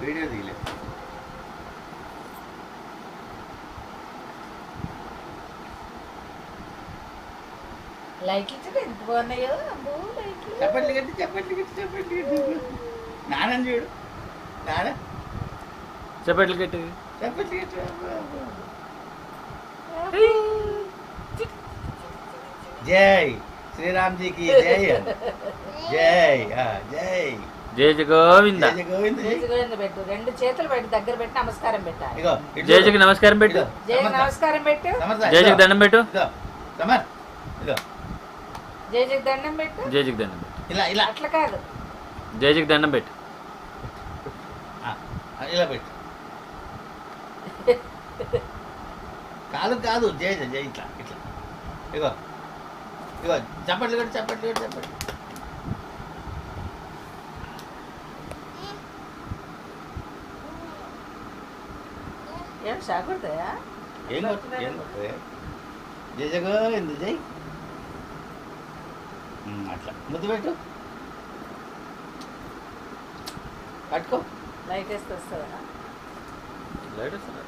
Video తీయలే. Like ఇచ్చి ఎంత బాగున్నాయో. చప్పట్లు కట్టి చప్పట్లు కట్టి చప్పట్లు కట్టి. నాన్న చూడు, నాన్న చప్పట్లు కట్టి చప్పట్లు కట్టి. జై శ్రీరామ్జీకి జై. జై జై జయ జయ గోవింద. జై గోవింద. గోవింద పెట్టు. రెండు చేతులు పెట్టి దగ్గర పెట్టి నమస్కారం పెట్టాలి. ఇగో జయ జయకి నమస్కారం పెట్టు. జయకి నమస్కారం పెట్టు. జయ జయకి దండం పెట్టు. సమర్ ఇగో జయ జయకి దండం పెట్టు. జయ జయకి దండం పెట్టు. ఇలా ఇలా అట్లా కాదు, జయ జయకి దండం పెట్టు. ఇలా పెట్టు. కాదు కాదు, జై జై ఇట్లా ఇట్లా. ఇగో ఇగో చప్పట్లు కట్టి చప్పట్లు కట్టి చప్పట్లు. ఏం షాకుడతాయా? ఏం కొట్టు ఏం కొట్టు. జై జై గోవింద జై. అట్లా ముద్దు పెట్టు, పట్టుకో. లైట్ వేస్తే వస్తుందా? లైట్ వస్తుందా?